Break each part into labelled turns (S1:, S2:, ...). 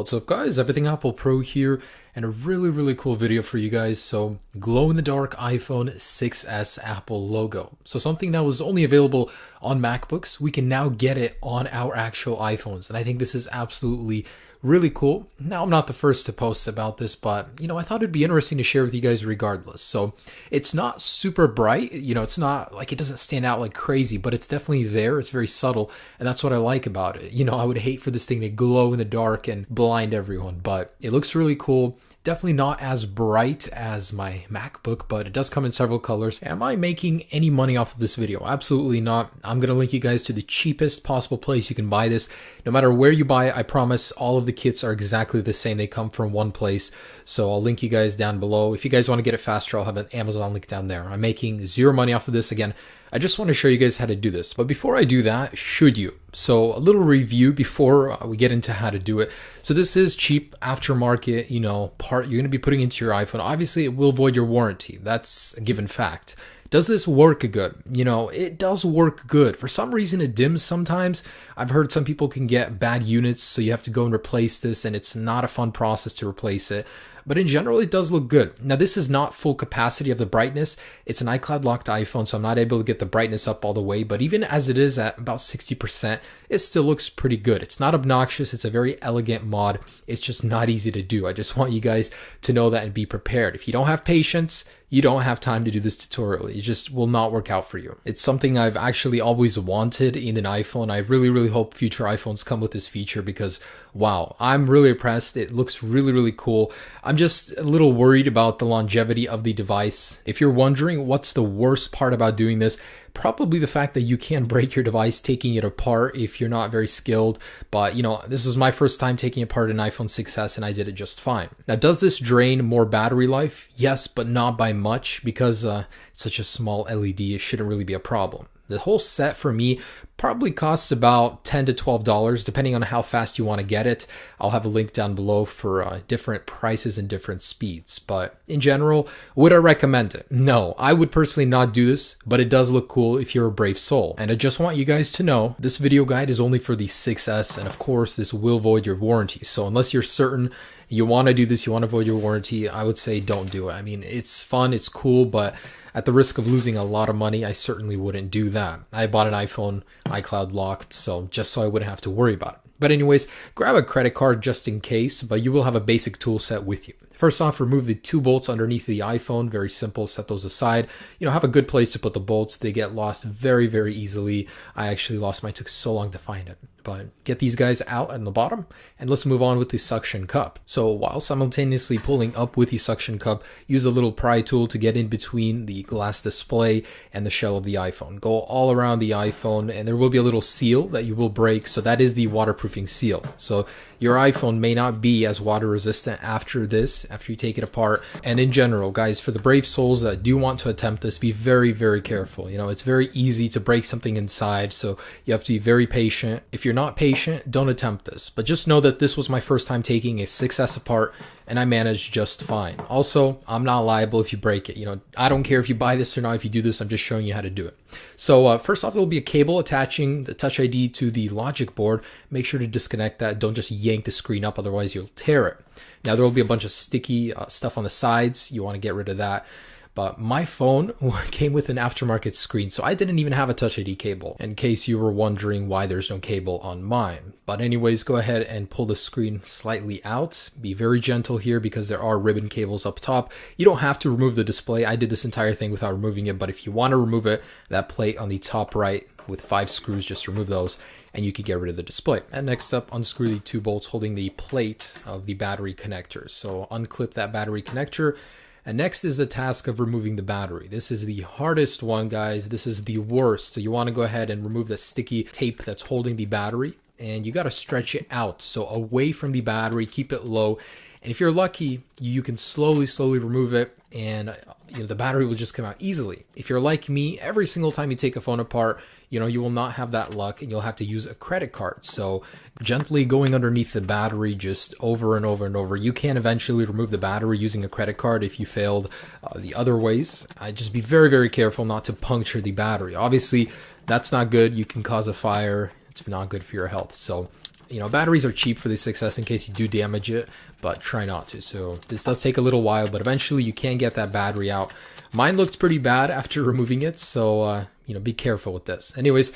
S1: What's up guys, Everything Apple Pro here, and a really cool video for you guys. So glow-in-the-dark iPhone 6s Apple logo. So something that was only available on MacBooks, we can now get it on our actual iPhones, and I think this is absolutely really cool. Now, I'm not the first to post about this, but I thought it'd be interesting to share with you guys regardless. So it's not super bright, it's not like, it doesn't stand out like crazy, but it's definitely there. It's very subtle, and that's what I like about it. I would hate for this thing to glow in the dark and blind everyone, but it looks really cool. Definitely not as bright as my MacBook, but it does come in several colors. Am I making any money off of this video? Absolutely not. I'm going to link you guys to the cheapest possible place you can buy this. No matter where you buy it, I promise all of the kits are exactly the same. They come from one place. So I'll link you guys down below. If you guys want to get it faster, I'll have an Amazon link down there. I'm making zero money off of this. Again, I just want to show you guys how to do this. But before I do that, should you? So a little review before we get into how to do it. So this is cheap aftermarket, part you're going to be putting into your iPhone. Obviously, it will void your warranty. That's a given fact. Does this work good? It does work good. For some reason, it dims sometimes. I've heard some people can get bad units, so you have to go and replace this, and it's not a fun process to replace it. But in general, it does look good. Now, this is not full capacity of the brightness. It's an iCloud locked iPhone, so I'm not able to get the brightness up all the way. But even as it is at about 60%, it still looks pretty good. It's not obnoxious. It's a very elegant mod. It's just not easy to do. I just want you guys to know that and be prepared. If you don't have patience, you don't have time to do this tutorial. It just will not work out for you. It's something I've actually always wanted in an iPhone. I really hope future iPhones come with this feature because, wow, I'm really impressed. It looks really cool. I'm just a little worried about the longevity of the device. If you're wondering what's the worst part about doing this, probably the fact that you can break your device taking it apart if you're not very skilled. But this was my first time taking apart an iPhone 6s and I did it just fine. Now, does this drain more battery life? Yes, but not by much because it's such a small LED. It shouldn't really be a problem. The whole set for me probably costs about $10 to $12 depending on how fast you want to get it. I'll have a link down below for different prices and different speeds. But in general, would I recommend it? No, I would personally not do this, but it does look cool if you're a brave soul. And I just want you guys to know this video guide is only for the 6s, and of course this will void your warranty. So unless you're certain you want to do this, you want to void your warranty, I would say don't do it. I mean, it's fun, it's cool, but at the risk of losing a lot of money, I certainly wouldn't do that. I bought an iPhone iCloud locked, so just so I wouldn't have to worry about it. But anyways, grab a credit card just in case, but you will have a basic tool set with you. First off, remove the 2 bolts underneath the iPhone. Very simple, set those aside. Have a good place to put the bolts. They get lost very easily. I actually lost mine, took so long to find it. But get these guys out on the bottom, and let's move on with the suction cup. So while simultaneously pulling up with the suction cup, use a little pry tool to get in between the glass display and the shell of the iPhone. Go all around the iPhone, and there will be a little seal that you will break. So that is the waterproofing seal. So your iPhone may not be as water resistant after this, after you take it apart. And in general, guys, for the brave souls that do want to attempt this, be very careful. It's very easy to break something inside, so you have to be very patient. If you're not patient, don't attempt this. But just know that this was my first time taking a 6s apart, and I managed just fine. Also, I'm not liable if you break it. I don't care if you buy this or not. If you do this, I'm just showing you how to do it. So first off, there will be a cable attaching the Touch ID to the logic board. Make sure to disconnect that. Don't just yank the screen up, otherwise you'll tear it. Now, there will be a bunch of sticky stuff on the sides. You want to get rid of that. But my phone came with an aftermarket screen, so I didn't even have a Touch ID cable, in case you were wondering why there's no cable on mine. But anyways, go ahead and pull the screen slightly out. Be very gentle here because there are ribbon cables up top. You don't have to remove the display. I did this entire thing without removing it, but if you want to remove it, that plate on the top right with 5 screws, just remove those and you can get rid of the display. And next up, unscrew the 2 bolts holding the plate of the battery connector. So unclip that battery connector. And next is the task of removing the battery. This is the hardest one, guys. This is the worst. So you want to go ahead and remove the sticky tape that's holding the battery, and you got to stretch it out. So away from the battery, keep it low. And if you're lucky, you can slowly remove it, and the battery will just come out easily. If you're like me, every single time you take a phone apart, you will not have that luck, and you'll have to use a credit card. So gently going underneath the battery, just over and over. You can eventually remove the battery using a credit card if you failed the other ways. Just be very careful not to puncture the battery. Obviously, that's not good. You can cause a fire. It's not good for your health. So You know, batteries are cheap for the 6S in case you do damage it, but try not to. So this does take a little while, but eventually you can get that battery out. Mine looked pretty bad after removing it, so you know, be careful with this. Anyways,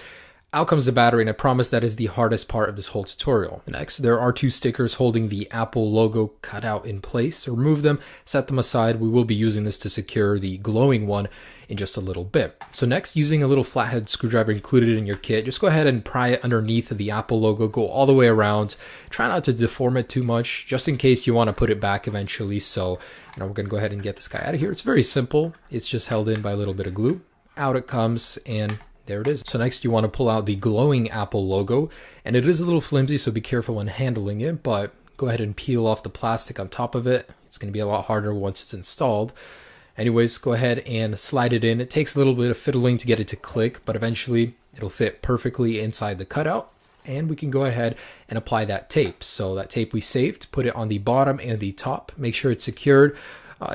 S1: out comes the battery, and I promise that is the hardest part of this whole tutorial. Next, there are 2 stickers holding the Apple logo cut out in place. So remove them, set them aside. We will be using this to secure the glowing one in just a little bit. So next, using a little flathead screwdriver included in your kit, just go ahead and pry it underneath the Apple logo, go all the way around. Try not to deform it too much, just in case you want to put it back eventually. So, you know, we're going to go ahead and get this guy out of here. It's very simple. It's just held in by a little bit of glue. Out it comes, and there it is. So next you want to pull out the glowing Apple logo, and it is a little flimsy, so be careful when handling it, but go ahead and peel off the plastic on top of it. It's going to be a lot harder once it's installed. Anyways, go ahead and slide it in. It takes a little bit of fiddling to get it to click, but eventually it'll fit perfectly inside the cutout, and we can go ahead and apply that tape. So that tape we saved, put it on the bottom and the top. Make sure it's secured.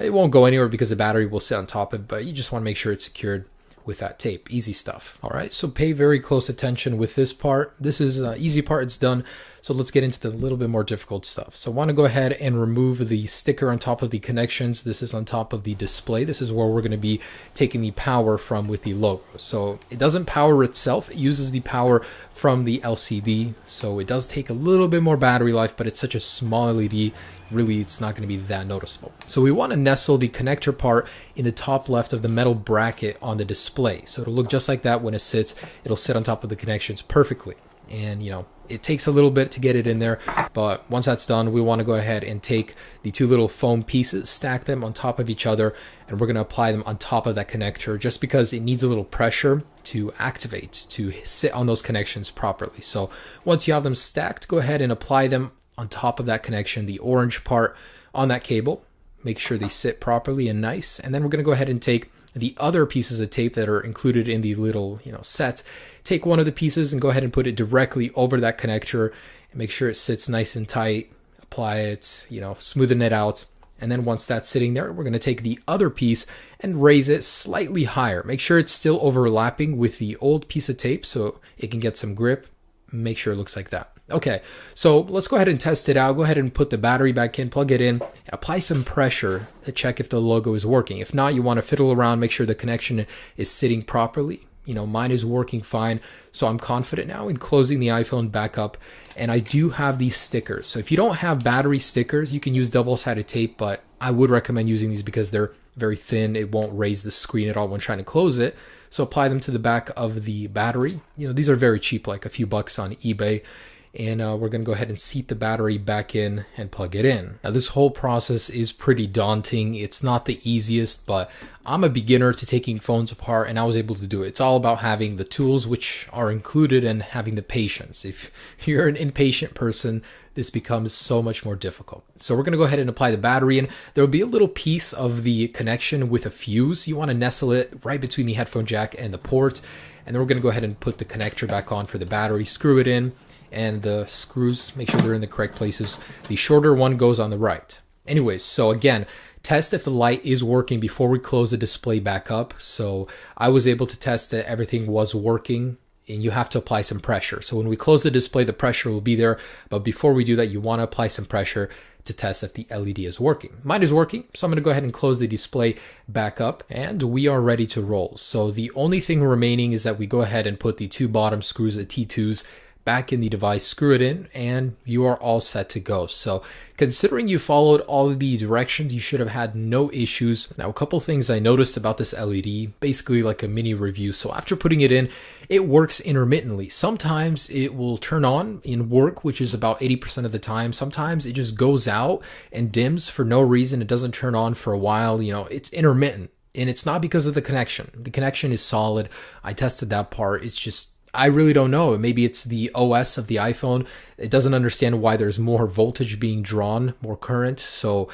S1: It won't go anywhere because the battery will sit on top of it, but you just want to make sure it's secured with that tape. Easy stuff. All right, so pay very close attention with this part. This is easy part, it's done. So let's get into the little bit more difficult stuff. So I want to go ahead and remove the sticker on top of the connections. This is on top of the display. This is where we're going to be taking the power from with the logo. So it doesn't power itself, it uses the power from the LCD. So it does take a little bit more battery life, but it's such a small LED, really it's not going to be that noticeable. So we want to nestle the connector part in the top left of the metal bracket on the display. So it'll look just like that when it sits. It'll sit on top of the connections perfectly. And you know, it takes a little bit to get it in there, but once that's done, we want to go ahead and take the 2 little foam pieces, stack them on top of each other, and we're going to apply them on top of that connector just because it needs a little pressure to activate, to sit on those connections properly. So once you have them stacked, go ahead and apply them on top of that connection, the orange part on that cable. Make sure they sit properly and nice, and then we're going to go ahead and take the other pieces of tape that are included in the little, you know, set. Take one of the pieces and go ahead and put it directly over that connector and make sure it sits nice and tight. Apply it, you know, smoothen it out. And then once that's sitting there, we're going to take the other piece and raise it slightly higher. Make sure it's still overlapping with the old piece of tape so it can get some grip. Make sure it looks like that. Okay, so let's go ahead and test it out. Go ahead and put the battery back in, plug it in, apply some pressure to check if the logo is working. If not, you want to fiddle around, make sure the connection is sitting properly. You know, mine is working fine, so I'm confident now in closing the iPhone back up. And I do have these stickers. So if you don't have battery stickers, you can use double-sided tape, but I would recommend using these because they're very thin. It won't raise the screen at all when trying to close it. So apply them to the back of the battery. You know, these are very cheap, like a few bucks on eBay. And we're going to go ahead and seat the battery back in and plug it in. Now this whole process is pretty daunting. It's not the easiest, but I'm a beginner to taking phones apart and I was able to do it. It's all about having the tools which are included and having the patience. If you're an impatient person, this becomes so much more difficult. So we're going to go ahead and apply the battery, and there will be a little piece of the connection with a fuse. You want to nestle it right between the headphone jack and the port. And then we're going to go ahead and put the connector back on for the battery, screw it in, and the screws, make sure they're in the correct places. The shorter one goes on the right. Anyways, so again, test if the light is working before we close the display back up. So I was able to test that everything was working, and you have to apply some pressure. So when we close the display, the pressure will be there. But before we do that, you want to apply some pressure to test if the LED is working. Mine is working, so I'm going to go ahead and close the display back up, and we are ready to roll. So the only thing remaining is that we go ahead and put the 2 bottom screws, the T2s, back in the device, screw it in, and you are all set to go. So considering you followed all of the directions, you should have had no issues. Now, a couple things I noticed about this LED, basically like a mini review. So after putting it in, it works intermittently. Sometimes it will turn on in work, which is about 80% of the time. Sometimes it just goes out and dims for no reason. It doesn't turn on for a while. You know, it's intermittent, and it's not because of the connection. The connection is solid. I tested that part. It's just, I really don't know. Maybe it's the OS of the iPhone. It doesn't understand why there's more voltage being drawn, more current. So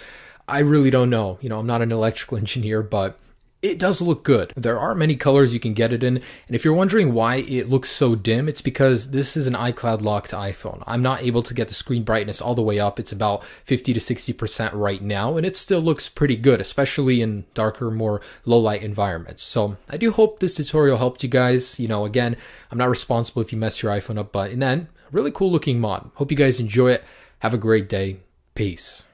S1: I really don't know. You know, I'm not an electrical engineer, but it does look good. There are many colors you can get it in. And if you're wondering why it looks so dim, it's because this is an iCloud locked iPhone. I'm not able to get the screen brightness all the way up. It's about 50 to 60% right now, and it still looks pretty good, especially in darker, more low light environments. So I do hope this tutorial helped you guys. You know, again, I'm not responsible if you mess your iPhone up, but in the end, Really cool looking mod. Hope you guys enjoy it. Have a great day. Peace.